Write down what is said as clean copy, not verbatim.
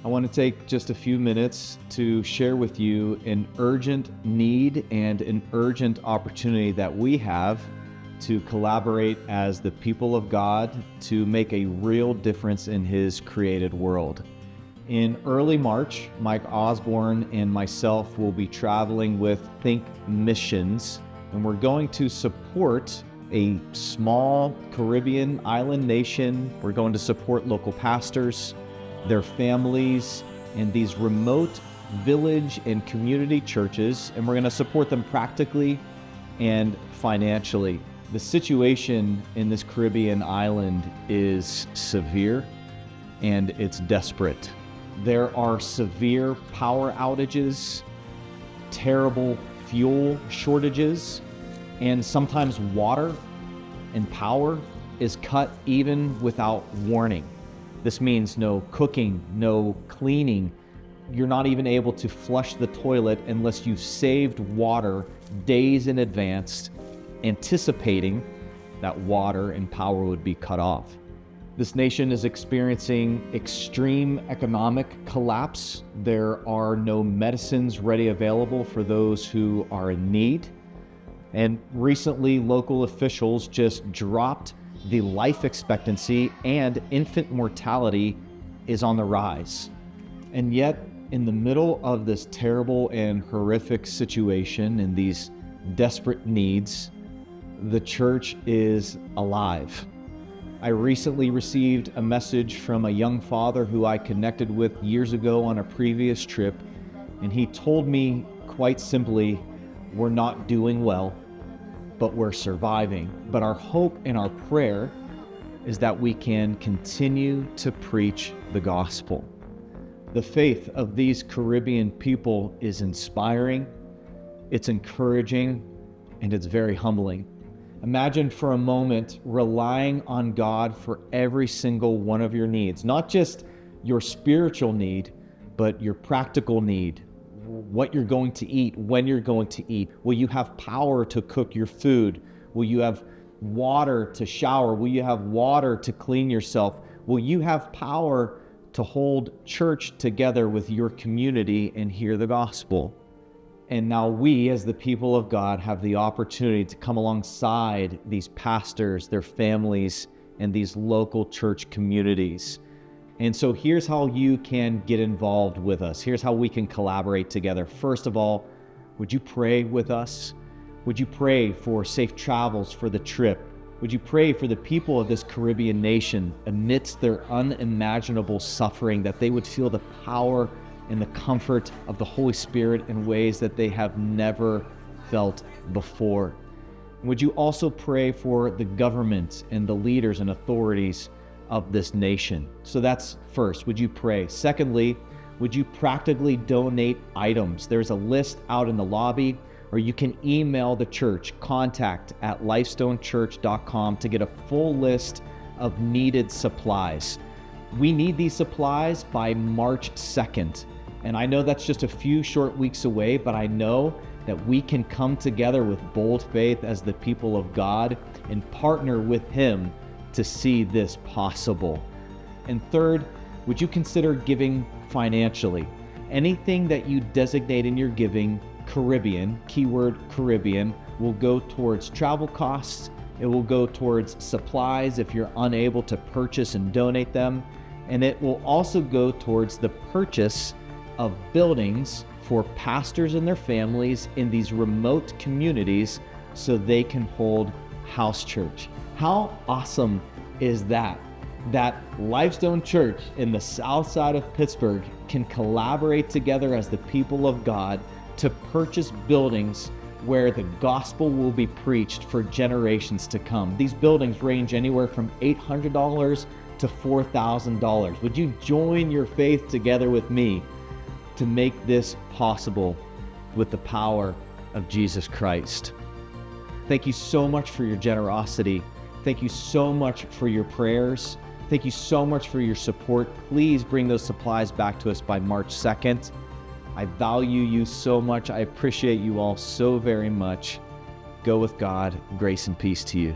I want to take just a few minutes to share with you an urgent need and an urgent opportunity that we have to collaborate as the people of God to make a real difference in His created world. In early March, Mike Osborne and myself will be traveling with Think Missions, and we're going to support a small Caribbean island nation. We're going to support local pastors, their families, and these remote village and community churches, and we're going to support them practically and financially. The situation in this Caribbean island is severe and it's desperate. There are severe power outages, terrible fuel shortages, and sometimes water and power is cut even without warning. This means no cooking, no cleaning. You're not even able to flush the toilet unless you've saved water days in advance, anticipating that water and power would be cut off. This nation is experiencing extreme economic collapse. There are no medicines ready available for those who are in need. And recently, local officials just dropped the life expectancy, and infant mortality is on the rise. And yet, in the middle of this terrible and horrific situation and these desperate needs, the church is alive. I recently received a message from a young father who I connected with years ago on a previous trip, and he told me quite simply, "We're not doing well, but we're surviving. But our hope and our prayer is that we can continue to preach the gospel." The faith of these Caribbean people is inspiring, it's encouraging, and it's very humbling. Imagine for a moment relying on God for every single one of your needs, not just your spiritual need, but your practical need. What you're going to eat, when you're going to eat. Will you have power to cook your food? Will you have water to shower? Will you have water to clean yourself? Will you have power to hold church together with your community and hear the gospel? And now we, as the people of God, have the opportunity to come alongside these pastors, their families, and these local church communities. And so here's how you can get involved with us. Here's how we can collaborate together. First of all, would you pray with us? Would you pray for safe travels for the trip? Would you pray for the people of this Caribbean nation amidst their unimaginable suffering, that they would feel the power and the comfort of the Holy Spirit in ways that they have never felt before? Would you also pray for the government and the leaders and authorities of this nation? So that's first, would you pray? Secondly, would you practically donate items? There's a list out in the lobby, or you can email the church, contact@lifestonechurch.com, to get a full list of needed supplies. We need these supplies by March 2nd. And I know that's just a few short weeks away, but I know that we can come together with bold faith as the people of God and partner with Him to see this possible. And third, would you consider giving financially? Anything that you designate in your giving, Caribbean, keyword Caribbean, will go towards travel costs. It will go towards supplies if you're unable to purchase and donate them. And it will also go towards the purchase of buildings for pastors and their families in these remote communities so they can hold house church. How awesome is that? That LifeStone Church in the southside of Pittsburgh can collaborate together as the people of God to purchase buildings where the gospel will be preached for generations to come. These buildings range anywhere from $800 to $4,000. Would you join your faith together with me to make this possible with the power of Jesus Christ? Thank you so much for your generosity. Thank you so much for your prayers. Thank you so much for your support. Please bring those supplies back to us by March 2nd. I value you so much. I appreciate you all so very much. Go with God. Grace and peace to you.